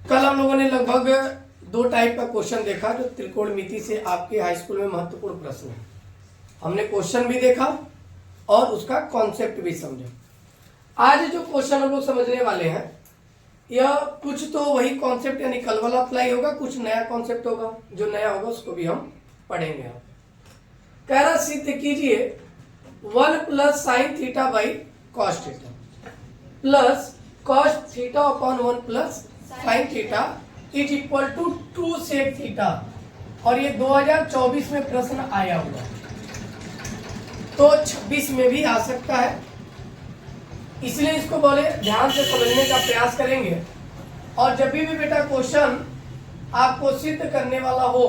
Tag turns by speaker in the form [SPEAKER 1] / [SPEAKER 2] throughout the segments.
[SPEAKER 1] कल हम लोगों ने लगभग 2 टाइप का क्वेश्चन देखा जो त्रिकोणमिति से आपके हाई स्कूल में महत्वपूर्ण प्रश्न है। हमने क्वेश्चन भी देखा और उसका कॉन्सेप्ट भी समझा। आज जो क्वेश्चन हम लोग समझने वाले हैं यह कुछ तो वही कॉन्सेप्ट यानी कल वाला अप्लाई होगा, कुछ नया कॉन्सेप्ट होगा। जो नया होगा उसको भी हम पढ़ेंगे। कह रहा सिद्ध कीजिए 1 plus sine theta by cos theta plus cos theta upon 1 plus sine theta is equal to 2 sec theta. और ये 2024 में प्रश्न आया हुआ, तो 26 में भी आ सकता है, इसलिए इसको बोले ध्यान से समझने का प्रयास करेंगे। और जब भी बेटा क्वेश्चन आपको सिद्ध करने वाला हो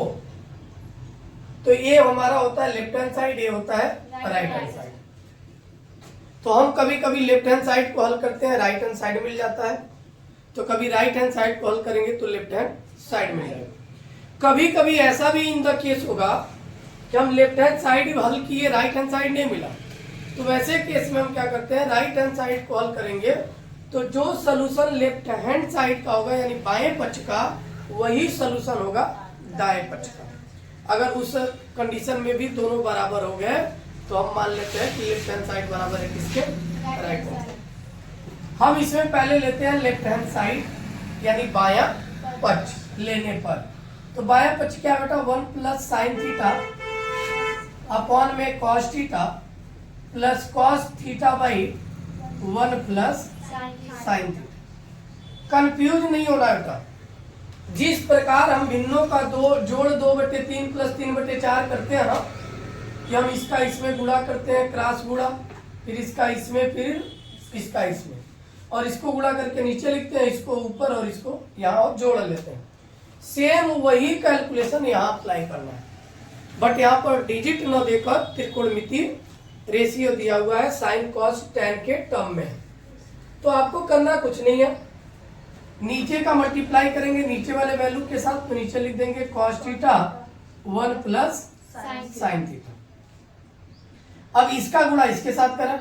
[SPEAKER 1] तो ये हमारा होता है लेफ्ट हैंड साइड, ये होता है राइट हैंड साइड। तो हम कभी कभी लेफ्ट हैंड साइड को हल करते हैं, राइट हैंड साइड मिल जाता है। तो कभी राइट हैंड साइड को हल करेंगे तो लेफ्ट हैंड साइड मिल जाएगा। कभी कभी ऐसा भी इन द केस होगा कि हम लेफ्ट हैंड साइड हल किए, राइट हैंड साइड नहीं मिला, तो वैसे केस में हम क्या करते हैं, राइट हैंड साइड को हल करेंगे तो जो सलूशन लेफ्ट हैंड साइड का होगा यानी बाएं पक्ष का, वही सलूशन होगा दाएं पक्ष का। अगर उस कंडीशन में भी दोनों बराबर हो गए तो हम मान लेते हैं कि लेफ्ट हैंड साइड बराबर है किसके, राइट हैंड साइड। हम इसमें पहले लेते हैं लेफ्ट हैंड साइड यानी बायां पक्ष लेने पर। तो बायां पक्ष क्या बेटा, 1 प्लस साइन थीटा अपॉन में cos theta plus cos theta by 1 plus sine theta. Confuse नहीं होना बेटा। जिस प्रकार हम भिन्नों का जोड़ 2/3 प्लस 3/4 करते हैं ना, कि हम इसका इसमें गुणा करते हैं, क्रॉस गुणा, फिर इसका इसमें, फिर इसका इसमें, और इसको गुणा करके नीचे लिखते हैं, इसको ऊपर और इसको यहाँ और जोड़ लेते हैं। सेम वही कैलकुलेशन यहाँ अप्लाई करना है, बट यहाँ पर डिजिट न देकर त्रिकोणमिति रेशियो दिया हुआ है साइन कॉस टैन के टर्म में। तो आपको करना कुछ नहीं है, नीचे का मल्टीप्लाई करेंगे नीचे वाले वैल्यू के साथ, तो नीचे लिख देंगे cos theta 1 plus sine theta. अब इसका गुणा इसके साथ करें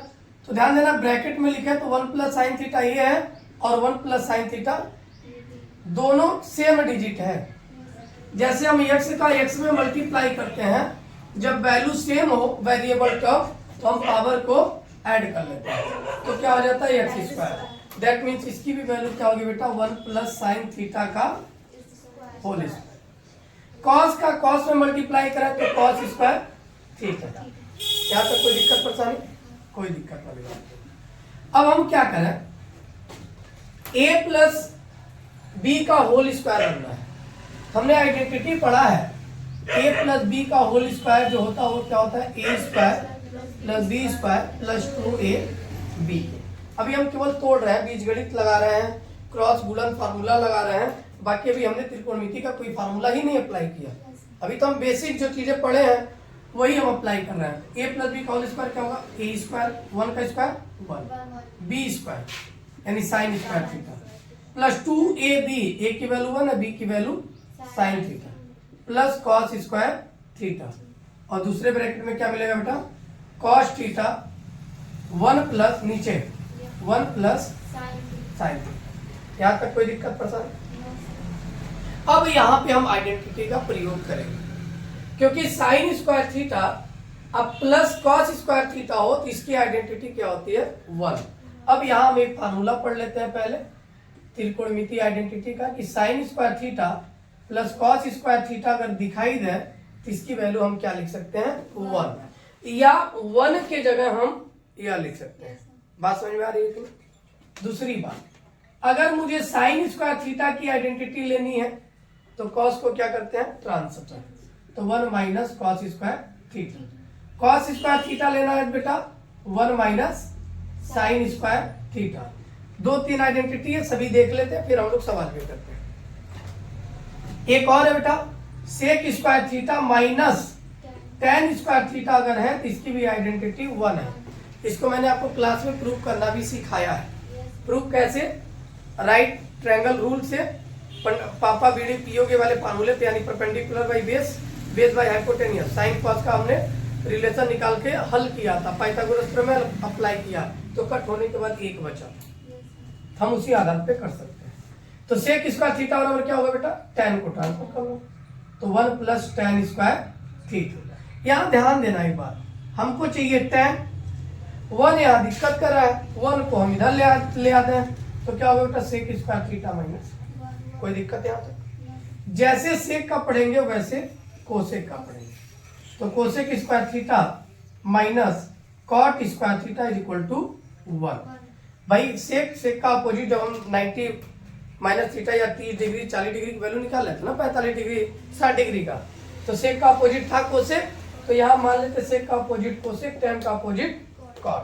[SPEAKER 1] तो ध्यान देना ब्रैकेट में लिखे तो 1 प्लस साइन थीटा ये है और 1 प्लस साइन थीटा दोनों सेम डिजिट है। जैसे हम x का x में मल्टीप्लाई करते हैं, जब वैल्यू सेम हो वेरिएबल टर्म तो हम पावर को ऐड कर लेते हैं, तो क्या हो जाता है एक्स स्क्वायर। दैट मीन्स इसकी भी वैल्यू क्या होगी बेटा, 1 प्लस साइन थीटा का होल स्क्वायर। कॉस का कॉस में मल्टीप्लाई करें तो कॉस स्क्वायर थीटा। यहाँ तक कोई दिक्कत परेशानी, कोई दिक्कत वाली बात। अब हम क्या करें, a प्लस बी का होल स्क्वायर बनना है। हमने आइडेंटिटी पढ़ा है, a प्लस बी का होल स्क्वायर जो होता है वो क्या होता है, a square plus B square plus 2ab। अभी हम केवल तोड़ रहे हैं, बीजगणित लगा रहे हैं, क्रॉस गुणन फार्मूला लगा रहे हैं। बाकी अभी हमने त्रिकोणमिति का कोई फार्मूला ही नहीं अप्लाई किया। अभी तो हम बेसिक जो चीजें पढ़े हैं वही हम अप्लाई कर रहे हैं। a प्लस बी का होल स्क्वायर क्या होगा, a स्क्वायर 1 का स्क्वायर 1, b स्क्वायर यानी sine square theta plus 2ab, a की वैल्यू 1 है, b की value sine theta plus cos square theta. और दूसरे ब्रैकेट में क्या मिलेगा बेटा, कॉस थीटा 1 प्लस नीचे 1 प्लस साइन थीटा। यहाँ तक कोई दिक्कत परेशानी। अब यहाँ पे हम आइडेंटिटी का प्रयोग करेंगे, क्योंकि साइन स्क्वायर थीटा अब प्लस कॉस स्क्वायर थीटा हो तो इसकी आइडेंटिटी क्या होती है, 1। अब यहाँ हम एक फार्मूला पढ़ लेते हैं पहले त्रिकोणमिति आइडेंटिटी का, कि sine square theta plus cos square theta अगर दिखाई दे तो इसकी वैल्यू हम क्या लिख सकते हैं, 1, या 1 के जगह हम यह लिख सकते हैं। बात समझ में आ रही है कि? दूसरी बात, अगर मुझे साइन स्क्वायर थीटा की आइडेंटिटी लेनी है तो कॉस को क्या करते हैं, ट्रांसफर, तो 1 minus cos square theta. Cos square theta लेना है बेटा, 1 minus sine square theta. 2-3 identity है, सभी देख लेते हैं फिर हम लोग सवाल भी करते हैं। एक और है बेटा, sec square theta minus tan square theta अगर है तो इसकी भी आइडेंटिटी 1 है। इसको मैंने आपको क्लास में प्रूव करना भी सिखाया है। प्रूव कैसे, राइट ट्रायंगल रूल से, पापा बीडी पीओगे वाले फार्मूले थे, यानी perpendicular by base, base by hypotenuse, sine cos का हमने रिलेशन निकाल के हल किया था, पाइथागोरस प्रमेय अप्लाई किया, तो कट होने के बाद 1 बचा। हम उसी आधार पे कर सकते हैं। तो सेक स्क्वायर थीटा बराबर क्या होगा बेटा, tan को ट्रांसफर कर लो, तो 1 प्लस tan स्क्वायर थीटा। यहाँ ध्यान देना एक बात, हमको चाहिए tan, 1 यहाँ दिक्कत कर रहा है, 1 को हम इधर ले आते हैं, तो क्या होगा बेटा सेक स्क्वायर थीटा माइनस, कोई दिक्कत यहाँ तक। जैसे सेक का पढ़ेंगे वैसे कोसेक का पढ़ेंगे, तो cosec square theta minus cot square theta is equal to 1। भाई सेक का अपोजिट जब हम 90 माइनस थीटा या 30 डिग्री 40 डिग्री की वैल्यू निकाल लेते ना, 45 डिग्री 60 डिग्री का, तो सेक का अपोजिट था कोसेक, तो यहाँ मान लेते सेक का अपोजिट कोसेक, tan का अपोजिट कॉट,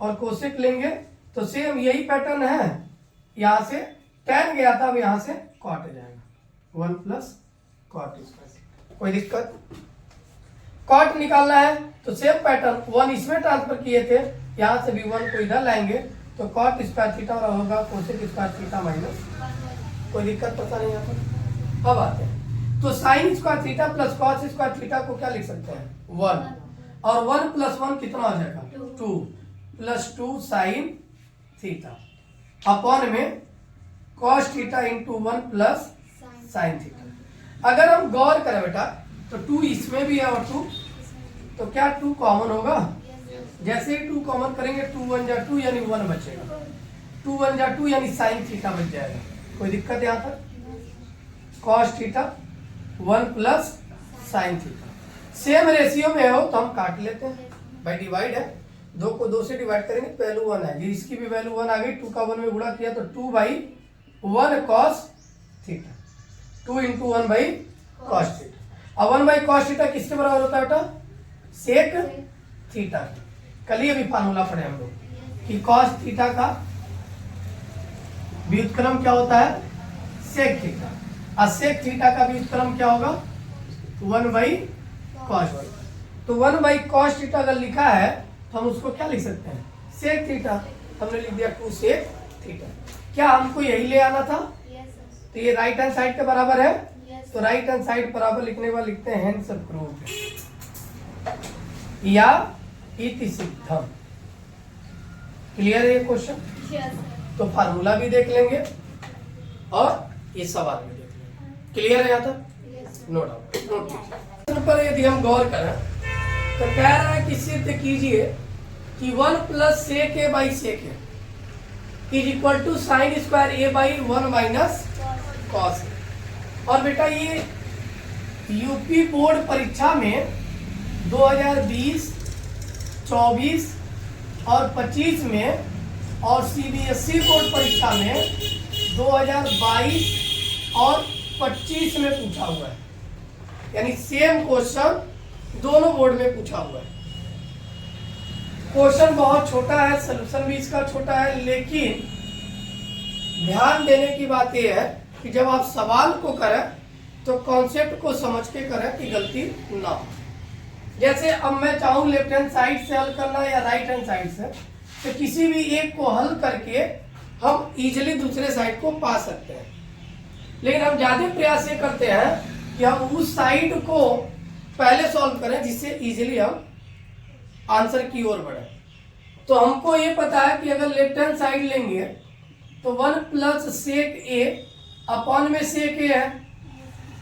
[SPEAKER 1] और कोसेक लेंगे तो सेम यही पैटर्न है, यहाँ से tan गया था, अब यहाँ से कॉट आ जाएगा, 1 प्लस कॉट स्क्वायर। कोई दिक्कत, कॉट निकालना है तो सेम पैटर्न, 1 इसमें ट्रांसफर किए थे, यहाँ से भी 1 को इधर लाएंगे, तो कॉट स्क्वायर थीटा और होगा कोसेक स्क्वायर थीटा माइनस, कोई दिक्कत पता नहीं यहाँ पर। अब आते हैं, तो sine square theta plus cos square theta को क्या लिख सकते हैं, 1, और 1 प्लस 1 कितना हो जाएगा, 2 प्लस 2 साइन थीटा अपॉन में cos theta into 1 plus sine theta. अगर हम गौर करें बेटा तो 2 इसमें भी है और 2, तो क्या 2 कॉमन होगा, जैसे ही 2 कॉमन करेंगे 2 1 जा 2 यानी 1 बचेगा, 2 1 जा 2 यानी साइन थीटा बच जाएगा। कोई दिक्कत यहाँ पर, cos theta 1 plus sine theta, same ratio में हो तो हम काट लेते हैं, भाई डिवाइड है, 2 को 2 से डिवाइड करेंगे तो वैल्यू 1 आएगी, इसकी भी वैल्यू 1 आ गई, 2 का 1 में गुणा किया तो 2 by 1 cos theta, 2 into 1 by cos theta. अब 1 बाई कॉस थीटा किसके बराबर होता है बेटा, सेक थीटा। कल ही अभी फार्मूला पढ़े हम लोग कि कॉस थीटा का व्युत्क्रम क्या होता है, सेक थीटा, और सेक थीटा का व्युत्क्रम क्या होगा, 1 बाई कॉस थीटा। तो 1 बाई कॉस थीटा अगर लिखा है तो हम उसको क्या लिख सकते हैं, सेक थीटा, हमने लिख दिया 2 सेक थीटा। क्या हमको यही ले आना था, तो ये राइट हैंड साइड के बराबर है, तो राइट हैंड साइड बराबर लिखने के बाद लिखते हैं हेंस प्रूव्ड या इति सिद्धम। क्लियर है ये क्वेश्चन, तो फार्मूला भी देख लेंगे और ये सवाल भी देख लेंगे। क्लियर है यहाँ तक, नो डाउट। नोट पर यदि हम गौर करें तो कह रहा है कि सिद्ध कीजिए कि 1 plus sec A by sec A is equal to sine squared A by 1 minus cos A. और बेटा ये यूपी बोर्ड परीक्षा में 2020, 24 और 25 में, और सीबीएसई बोर्ड परीक्षा में 2022 और 25 में पूछा हुआ है, यानी सेम क्वेश्चन दोनों बोर्ड में पूछा हुआ है। क्वेश्चन बहुत छोटा है, सलूशन भी इसका छोटा है, लेकिन ध्यान देने की बात यह है कि जब आप सवाल को करें तो कॉन्सेप्ट को समझ के करें कि गलती ना हो। जैसे अब मैं चाहूँ लेफ्ट हैंड साइड से हल करना या राइट हैंड साइड से, तो किसी भी एक को हल करके हम इजीली दूसरे साइड को पा सकते हैं, लेकिन हम ज्यादा प्रयास ये करते हैं कि हम उस साइड को पहले सॉल्व करें जिससे इजीली हम आंसर की ओर बढ़े। तो हमको ये पता है कि अगर लेफ्ट हैंड साइड लेंगे तो 1 प्लस सेक ए अपॉन में सेक ए है,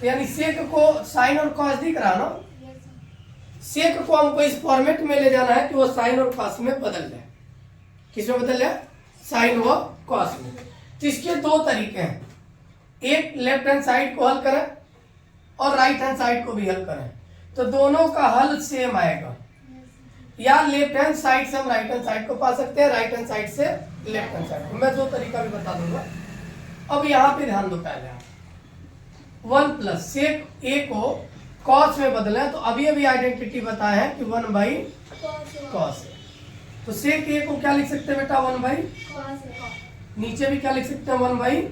[SPEAKER 1] तो यानी सेक को साइन और कॉस दिख रहा ना, सेक को हमको इस फॉर्मेट में ले जाना है कि वो साइन और कॉस में बदल जाए। किसमें बदल जाए, साइन व कॉस में। तो इसके 2 तरीके हैं, एक लेफ्ट हैंड साइड को हल करें और राइट हैंड साइड को भी हल करें, तो दोनों का हल सेम आएगा। या लेफ्ट हैंड साइड से हम राइट हैंड साइड को पा सकते हैं, राइट हैंड साइड से लेफ्ट हैंड साइड को। मैं 2 तरीका भी बता दूंगा। अब यहाँ पे ध्यान दो, पहले आप 1 प्लस सेक ए को कॉस में बदले, तो अभी अभी आइडेंटिटी बताया है कि 1 बाई कॉस। तो सेक ए को क्या लिख सकते हैं बेटा, 1 बाई, नीचे भी क्या लिख सकते हैं, 1 बाई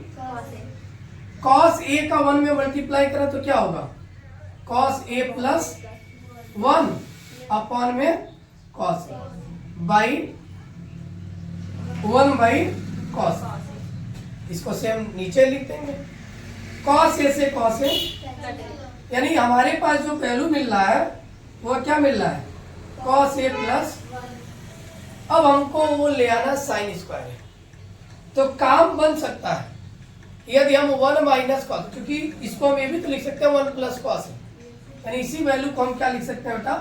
[SPEAKER 1] कॉस ए का 1 में मल्टीप्लाई करें तो क्या होगा, कॉस ए प्लस 1 अपॉन में cos A by 1 by cos. इसको सेम नीचे लिख देंगे, कॉस ए से कॉस ए, यानी हमारे पास जो वैल्यू मिल रहा है वो क्या मिल रहा है, कॉस ए प्लस, अब हमको वो ले आना साइन स्क्वायर है। तो काम बन सकता है यदि हम 1 माइनस कॉस, क्योंकि इसको हम ये भी तो लिख सकते हैं 1 प्लस कॉस है, यानी इसी वैल्यू को हम क्या लिख सकते हैं बेटा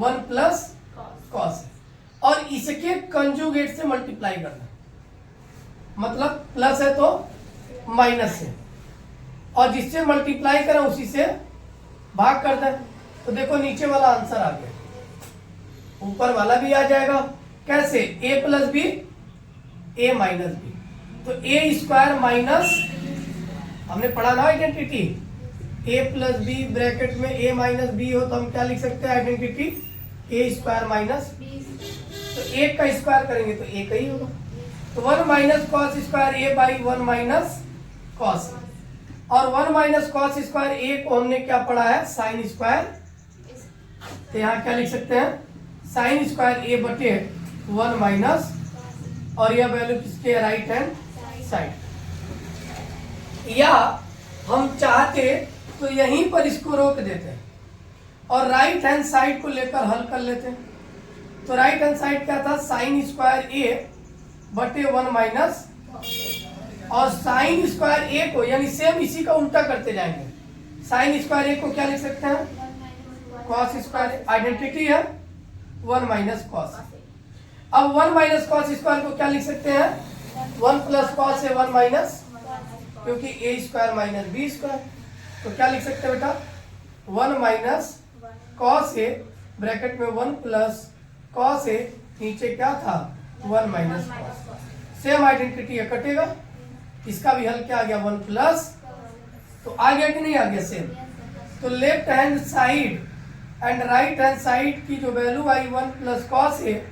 [SPEAKER 1] 1 प्लस कॉस है, और इसके कंजुगेट से मल्टीप्लाई करना, मतलब प्लस है तो माइनस है, और जिससे मल्टीप्लाई करें उसी से भाग कर दें, तो देखो नीचे वाला आंसर आ गया, ऊपर वाला भी आ जाएगा। कैसे? a plus B a minus B, तो a स्क्वायर माइनस, हमने पढ़ा ना identity, a plus B bracket में a माइनस बी हो तो हम क्या लिख सकते हैं आइडेंटिटी a स्क्वायर माइनस, तो एक का स्क्वायर करेंगे तो a का ही होगा, तो 1 minus cos square a by 1 minus cos, और 1 माइनस कॉस स्क्वायर a को हमने क्या पढ़ा है साइन स्क्वायर, तो यहाँ क्या लिख सकते हैं साइन स्क्वायर a बटे 1 माइनस, और यह वैल्यू किसके राइट हैंड साइड, या हम चाहते तो यहीं पर इसको रोक देते हैं और राइट हैंड साइड को लेकर हल कर लेते हैं। तो राइट हैंड साइड क्या था साइन स्क्वायर a बटे 1 माइनस, और साइन स्क्वायर a को यानी सेम इसी का उल्टा करते जाएंगे, साइन स्क्वायर a को क्या लिख सकते हैं कॉस स्क्वायर, आइडेंटिटी है 1 माइनस कॉस। अब 1 माइनस कॉस स्क्वायर को क्या लिख सकते हैं 1 प्लस कॉस है 1 माइनस, क्योंकि a square minus B square, तो क्या लिख सकते हैं बेटा 1 माइनस कॉस ए ब्रैकेट में 1 प्लस कॉस ए, नीचे क्या था 1 माइनस कॉस, सेम आइडेंटिटी है कटेगा, इसका भी हल क्या आ गया 1 प्लस, तो आ गया कि नहीं आ गया सेम। तो left hand side and right hand side की जो वैल्यू आई 1 प्लस कॉस ए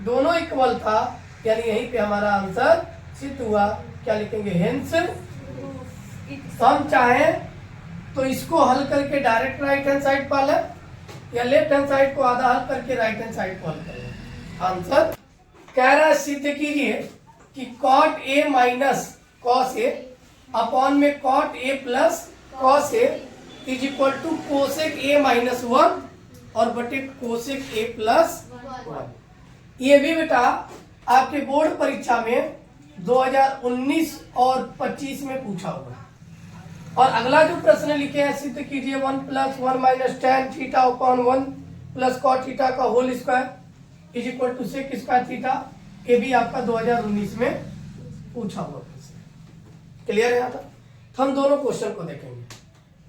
[SPEAKER 1] दोनों इक्वल था, यानी यहीं पे हमारा आंसर सिद्ध हुआ। क्या लिखेंगे हेंस। तो हम चाहें तो इसको हल करके डायरेक्ट राइट हैंड साइड पा लें, या लेफ्ट हैंड साइड को आधा हल करके राइट हैंड साइड को हल कर लें। आंसर कह रहा है सिद्ध कीजिए कि cot A minus cos A upon में cot A plus cos A is equal to cosec A minus 1 और बटे कोसेक ए प्लस 1। ये भी बेटा आपके बोर्ड परीक्षा में 2019 और 25 में पूछा होगा। और अगला जो प्रश्न लिखे हैं सिद्ध कीजिए 1 plus 1 minus tan theta upon 1 plus cot theta का whole square is equal to sec square theta, ये भी आपका 2019 में पूछा हुआ प्रश्न। क्लियर है यहाँ तक? तो हम दोनों क्वेश्चन को देखेंगे।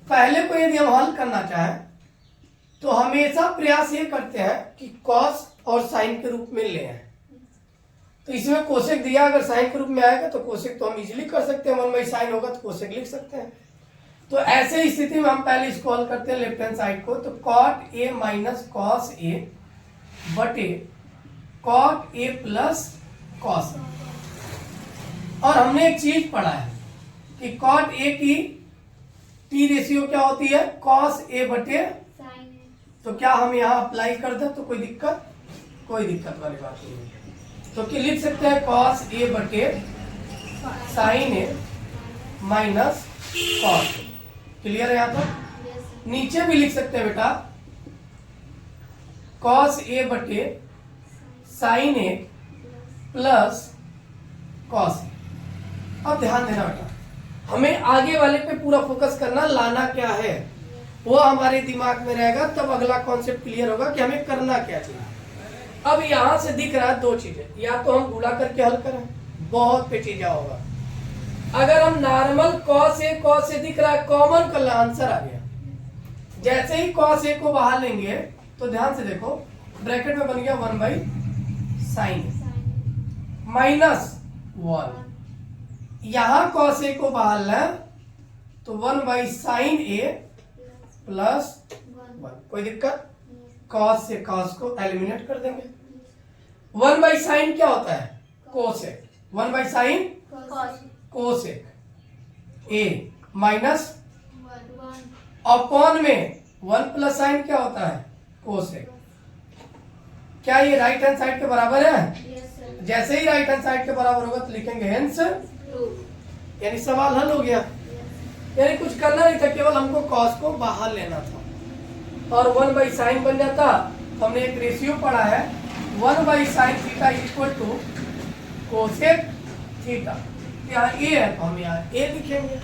[SPEAKER 1] पहले को यदि हम हल करना चाहें तो हमेशा प्रयास ये करते हैं कि कॉस और साइन के रूप में ले आए। तो इसमें कोसेक दिया, अगर साइन के रूप में आएगा तो कोसेक तो हम इजीली कर सकते हैं, 1 बाई साइन होगा तो कोसेक लिख सकते हैं। तो ऐसे स्थिति में हम पहले इसको हल करते हैं लेफ्ट हैंड साइड को, तो कॉट ए माइनस कॉस ए बटे कॉट ए प्लस कॉस। और हमने एक चीज पढ़ा है कि कॉट ए की टी रेशियो क्या होती है कॉस ए बटे, तो क्या हम यहाँ अप्लाई कर दें तो कोई दिक्कत वाली बात नहीं है। तो क्या लिख सकते हैं कॉस ए बटे साइन ए माइनस कॉस। क्लियर है यहाँ तक? नीचे भी लिख सकते हैं बेटा कॉस ए बटे साइन ए प्लस कॉस। अब ध्यान देना बेटा, हमें आगे वाले पे पूरा फोकस करना, लाना क्या है वो हमारे दिमाग में रहेगा, तब अगला कॉन्सेप्ट क्लियर होगा कि हमें करना क्या चाहिए। अब यहां से दिख रहा है दो चीजें, या तो हम गुणा करके हल करें, बहुत पेचीदा होगा। अगर हम नॉर्मल कॉस ए दिख रहा है कॉमन कर, आंसर आ गया। जैसे ही कॉस ए को बाहर लेंगे तो ध्यान से देखो ब्रैकेट में बन गया 1 बाई साइन माइनस 1। यहां कॉस ए को बाहर लें तो 1 बाई साइन ए प्लस 1। कोई दिक्कत? कॉस से कॉस को एलिमिनेट कर देंगे। 1 बाई साइन क्या होता है cosec, 1 by sign cosec A minus upon में 1 प्लस साइन क्या होता है कोसेक। क्या ये राइट हैंड साइड के बराबर है? yes, जैसे ही राइट हैंड साइड के बराबर होगा तो लिखेंगे हेंस ट्रू, यानी सवाल हल हो गया। यानी कुछ करना नहीं था, केवल हमको कॉस को बाहर लेना था और 1 बाई साइन बन जाता। हमने एक रेशियो पढ़ा है 1 by sine theta equal to cosec theta. यहाँ ए है तो हम यहाँ ए लिखेंगे,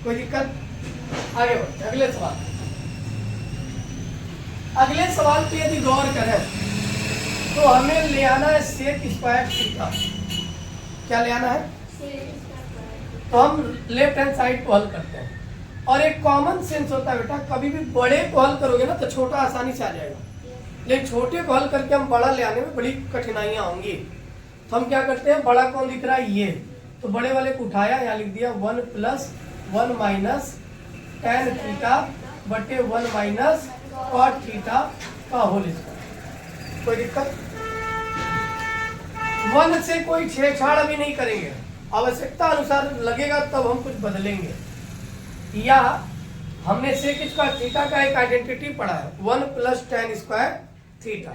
[SPEAKER 1] कोई दिक्कत। आगे बढ़ते अगले सवाल। अगले सवाल पे यदि गौर करें तो हमें ले आना है सेक स्क्वायर थीटा। क्या ले आना है? तो हम लेफ्ट हैंड साइड को हल करते हैं, और एक कॉमन सेंस होता है बेटा, कभी भी बड़े को हल करोगे ना तो छोटा आसानी से आ जाएगा, लेकिन छोटे को हल करके हम बड़ा ले आने में बड़ी कठिनाइयां होंगी। तो हम क्या करते हैं, बड़ा कौन दिख रहा है? ये, तो बड़े वाले को उठाया, यहाँ लिख दिया 1 + 1 माइनस tan थीटा बटे 1 माइनस cot थीटा का होल स्क्वायर। कोई दिक्कत? 1 से कोई छेड़छाड़ अभी नहीं करेंगे, आवश्यकता अनुसार लगेगा तब हम कुछ बदलेंगे। या हमने सेक स्क्वायर थीटा का एक आइडेंटिटी पढ़ा है, 1 + tan स्क्वायर थीटा।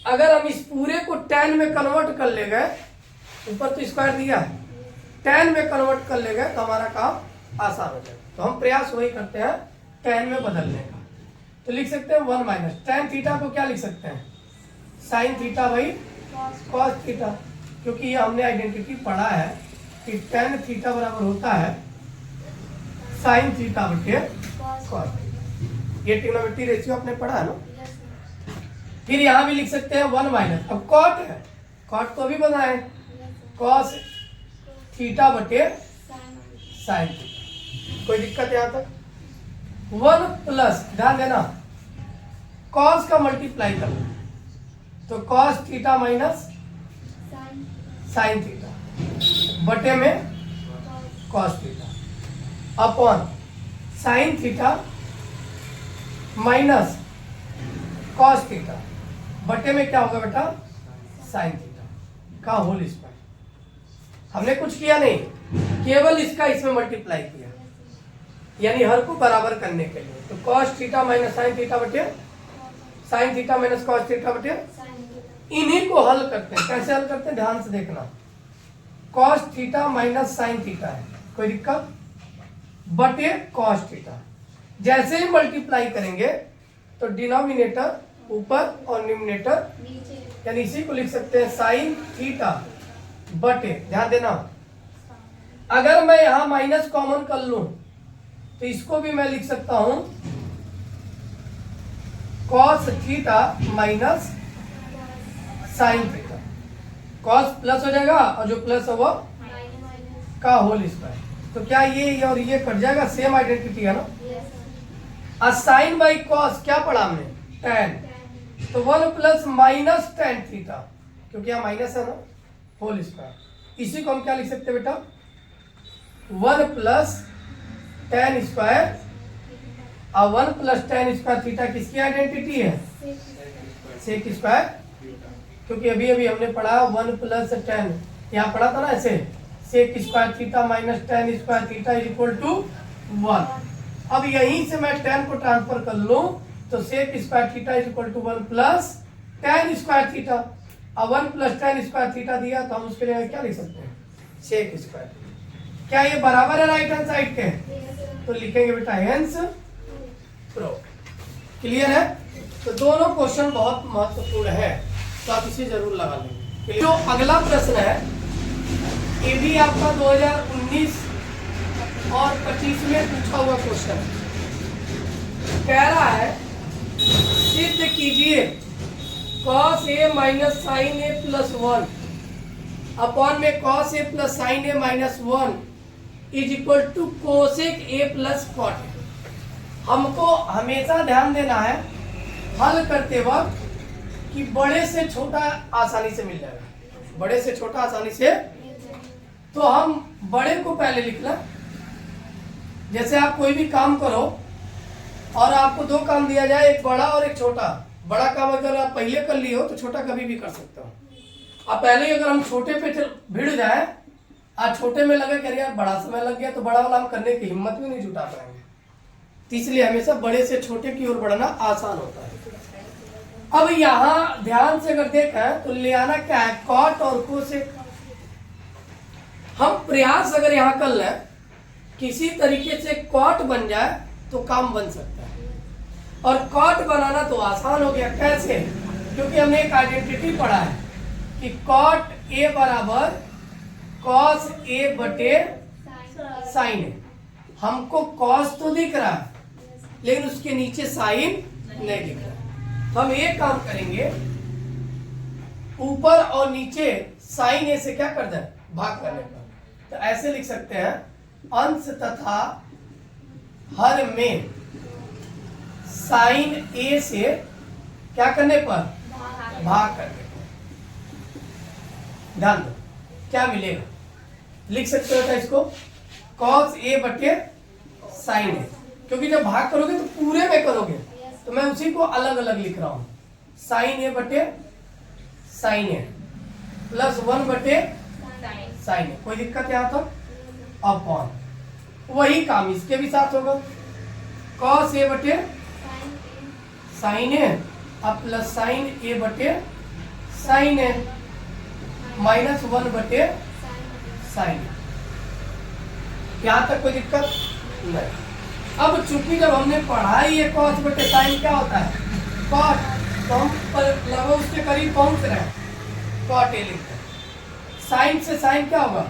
[SPEAKER 1] अगर हम इस पूरे को tan में कन्वर्ट कर ले गए, ऊपर तो स्क्वायर दिया है, tan में कन्वर्ट कर ले गए तो हमारा काम आसान हो जाएगा। तो हम प्रयास वही करते हैं tan में बदलने का। तो लिख सकते हैं 1 माइनस tan थीटा को क्या लिख सकते हैं? साइन थीटा भाई कॉस थीटा, क्योंकि ये हमने आइडेंटिटी पढ़ा है कि tan थीटा बराबर होता है साइन थीटा बटे कॉस। ये ट्रिग्नोमेट्री रेशियो आपने पढ़ा है ना। फिर यहाँ भी लिख सकते हैं 1 माइनस, अब कॉट है, कॉट तो अभी बनाए, कॉस थीटा बटे साइन थीटा। कोई दिक्कत यहाँ तक? 1 प्लस, ध्यान देना, कॉस का मल्टीप्लाई करना, तो cos theta minus sine theta बटे में cos theta upon sine theta minus cos theta बटे में क्या होगा बेटा? साइन थीटा का होल स्क्वायर। हमने कुछ किया नहीं, केवल इसका इसमें मल्टीप्लाई किया, यानी हर को बराबर करने के लिए। तो cos theta minus sine theta बटे sine theta minus cos theta बटे, इन्हीं को हल करते हैं। कैसे हल करते हैं ध्यान से देखना, cos theta minus sine theta है, कोई दिक्कत, बटे कॉस थीटा। जैसे ही मल्टीप्लाई करेंगे तो डिनोमिनेटर ऊपर और न्यूमिनेटर नीचे, यानी इसी को लिख सकते हैं साइन थीटा बटे, ध्यान देना, अगर मैं यहां माइनस कॉमन कर लूं तो इसको भी मैं लिख सकता हूं cos theta minus sine theta. Cos plus हो जाएगा और जो प्लस है वो का होल स्क्वायर। तो क्या ये और ये कट जाएगा? सेम आइडेंटिटी है ना। साइन बाई कॉस क्या पढ़ा हमने? tan, तो 1 प्लस माइनस tan थीटा, क्योंकि यहाँ माइनस है ना, होल स्क्वायर। इसी को हम क्या लिख सकते हैं बेटा? 1 प्लस tan स्क्वायर, और 1 प्लस tan स्क्वायर थीटा किसकी आइडेंटिटी है? सेक स्क्वायर, क्योंकि अभी अभी हमने पढ़ा 1 प्लस tan, यहाँ पढ़ा था ना ऐसे, sec square theta minus tan square theta is equal to 1। अब यहीं से मैं tan को ट्रांसफर कर लूं तो sec square theta is equal to 1 plus tan square theta, अब 1 प्लस tan स्क्वायर थीटा दिया तो हम उसके लिए क्या लिख सकते हैं? Sec square. क्या ये बराबर है राइट हैंड साइड के? तो लिखेंगे बेटा हेंस प्रूव्ड। क्लियर है? तो दोनों क्वेश्चन बहुत महत्वपूर्ण है, तो आप इसे जरूर लगा लेंगे। जो अगला प्रश्न है ये भी आपका 2019 और 25 में पूछा हुआ क्वेश्चन कह रहा है, सिद्ध कीजिए cos a minus sine a plus 1 upon में cos a plus sine a minus 1 is equal to cosec a plus cot. हमको हमेशा ध्यान देना है हल करते वक्त कि बड़े से छोटा आसानी से मिल जाएगा, बड़े से छोटा आसानी से। तो हम बड़े को पहले लिखना, जैसे आप कोई भी काम करो और आपको दो काम दिया जाए, एक बड़ा और एक छोटा। बड़ा काम अगर आप पहले कर लिए हो तो छोटा कभी भी कर सकते हो। अब पहले ही अगर हम छोटे पे भिड़ जाए, आज छोटे में लगे कि यार बड़ा समय लग गया, तो बड़ा वाला हम करने की हिम्मत भी नहीं जुटा पाएंगे। तो इसलिए हमेशा बड़े से छोटे की ओर बढ़ना आसान होता है। अब यहाँ ध्यान से अगर देखें तो ले आना क्या है? कॉट और कोसेक। हम प्रयास अगर यहाँ कर लें किसी तरीके से कॉट बन जाए तो काम बन सकता है, और कॉट बनाना तो आसान हो गया। कैसे? क्योंकि हमने एक आइडेंटिटी पढ़ा है कि कॉट ए बराबर कॉस ए बटे साइन ए। हमको कॉस तो दिख रहा है लेकिन उसके नीचे साइन नहीं दिख रहा है। तो हम एक काम करेंगे, ऊपर और नीचे साइन ए से क्या कर दें, भाग करने पर। तो ऐसे लिख सकते हैं, अंश तथा हर में साइन ए से क्या करने पर, भाग करने पर। ध्यान दो क्या मिलेगा, लिख सकते हो था इसको कॉस ए बटे साइन ए, क्योंकि जब भाग करोगे तो पूरे में करोगे, तो मैं उसी को अलग अलग लिख रहा हूं। साइन ए बटे साइन ए प्लस 1 बटे साइन ए। कोई दिक्कत यहाँ तक? अपॉन वही काम इसके भी साथ होगा, कॉस ए बटे साइन ए अब प्लस साइन ए बटे साइन ए माइनस 1 बटे साइन ए। यहां तक कोई दिक्कत नहीं। अब चूंकि जब हमने पढ़ा ही है कॉस बटे साइन क्या होता है, कॉट, तो हम लगभग उसके करीब पहुंच रहे हैं, कॉट ए लिखते हैं। साइन से साइन क्या होगा,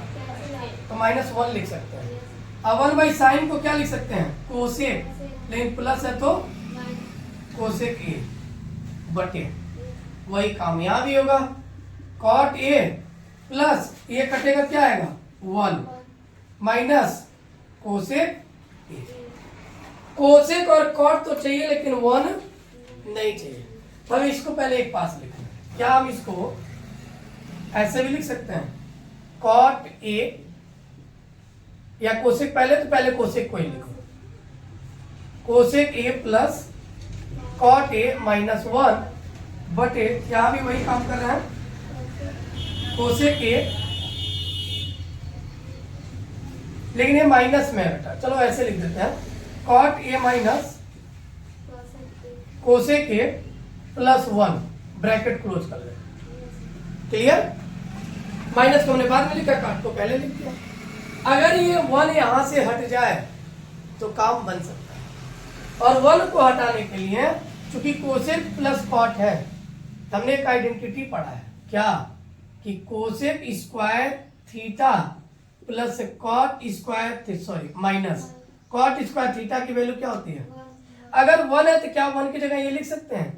[SPEAKER 1] तो माइनस 1 लिख सकते हैं। अब 1 बाई साइन को क्या लिख सकते हैं, कोसेक, लेकिन प्लस है तो कोसेक ए बटे, वही काम यहां भी होगा, कॉट ए प्लस ये कटेगा क्या आएगा 1 माइनस कोसेक ए। कोसेक और कॉट तो चाहिए लेकिन 1 नहीं चाहिए, तो हम इसको पहले एक पास लिखते हैं। क्या हम इसको ऐसे भी लिख सकते हैं, कॉट ए या कोसेक, पहले तो पहले कोसेक को ही लिखो, cosec A plus cot A minus 1 बटे, यहाँ भी वही काम कर रहे हैं, कोसेक ए, लेकिन ये माइनस में है बेटा, चलो ऐसे लिख देते हैं, cot A minus cosec A plus 1 bracket close कर ले। क्लियर? माइनस को हमने बाद में लिखा, कॉट को पहले लिख दिया। अगर ये 1 यहां से हट जाए तो काम बन सकता है, और 1 को हटाने के लिए चूंकि कोसेक प्लस कॉट है, हमने एक आइडेंटिटी पढ़ा है क्या, कि cosec square theta plus cot square, sorry minus cot square theta की वैल्यू क्या होती है, अगर 1 है तो क्या 1 की जगह ये लिख सकते हैं,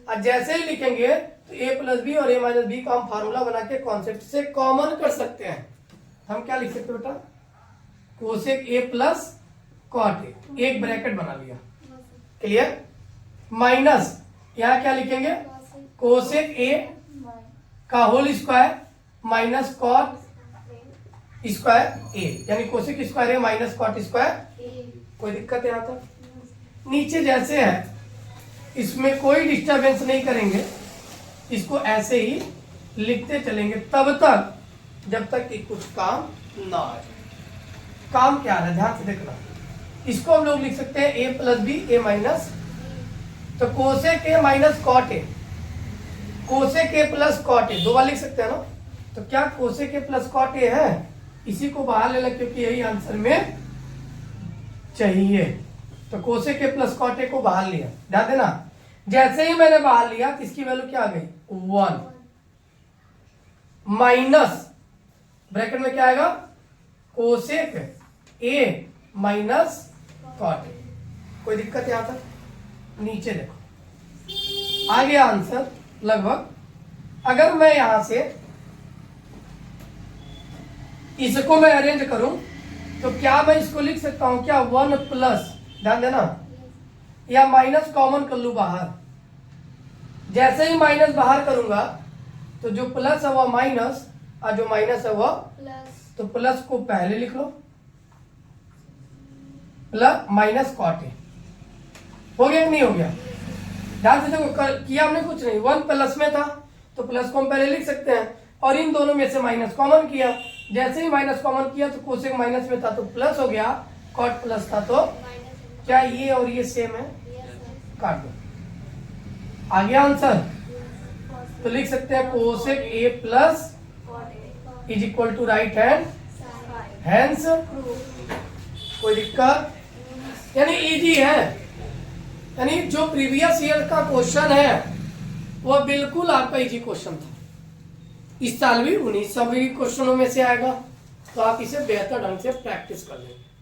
[SPEAKER 1] और जैसे ही लिखेंगे तो a प्लस बी और a माइनस बी का हम फार्मूला बना के कॉन्सेप्ट से कॉमन कर सकते हैं। हम क्या लिख सकते हैं बेटा, cosec A plus cot A, एक ब्रैकेट बना लिया। क्लियर? माइनस यहाँ क्या लिखेंगे, कोसेक ए का whole square minus cot square A, यानी cosec square A minus cot square. कोई दिक्कत है यहाँ तक? नीचे जैसे है इसमें कोई डिस्टरबेंस नहीं करेंगे, इसको ऐसे ही लिखते चलेंगे तब तक जब तक कि कुछ काम ना आए। काम क्या है ध्यान से देखना, इसको हम लोग लिख सकते हैं A plus B A minus, तो cosec A minus cot A, cosec A plus cot A, 2 बार लिख सकते हैं ना। तो क्या cosec A plus cot A है, इसी को बाहर ले लें क्योंकि यही आंसर में चाहिए, तो cosec A plus cot A को बाहर लिया। ध्यान देना, जैसे ही मैंने बाहर लिया तो इसकी वैल्यू क्या आ गई 1 माइनस ब्रैकेट में क्या आएगा, cosec A minus cot A. कोई दिक्कत यहां तक? नीचे देखो आ गया आंसर लगभग। अगर मैं यहां से इसको मैं अरेंज करूं तो क्या मैं इसको लिख सकता हूं क्या 1 प्लस, ध्यान देना, या माइनस कॉमन कर लू बाहर। जैसे ही माइनस बाहर करूंगा तो जो प्लस है वह माइनस और जो माइनस है वह प्लस, तो प्लस को पहले लिख लो, प्लस माइनस कॉट ए। हो गया कि नहीं हो गया? ध्यान से देखो, किया हमने कुछ नहीं, 1 प्लस में था तो प्लस को हम पहले लिख सकते हैं, और इन दोनों में से माइनस कॉमन किया, जैसे ही माइनस कॉमन किया तो कोसेक माइनस में था तो प्लस हो गया, कॉट प्लस था तो क्या ये और ये सेम है, काट दो, आ गया आंसर। तो लिख सकते हैं cosec A plus is equal to right hand, hence. कोई दिक्कत? यानी इजी है, यानी जो प्रीवियस ईयर का क्वेश्चन है वह बिल्कुल आपका इजी क्वेश्चन था। इस साल भी 1900 क्वेश्चनों में से आएगा। तो आप इसे बेहतर ढंग से प्रैक्टिस कर लेंगे।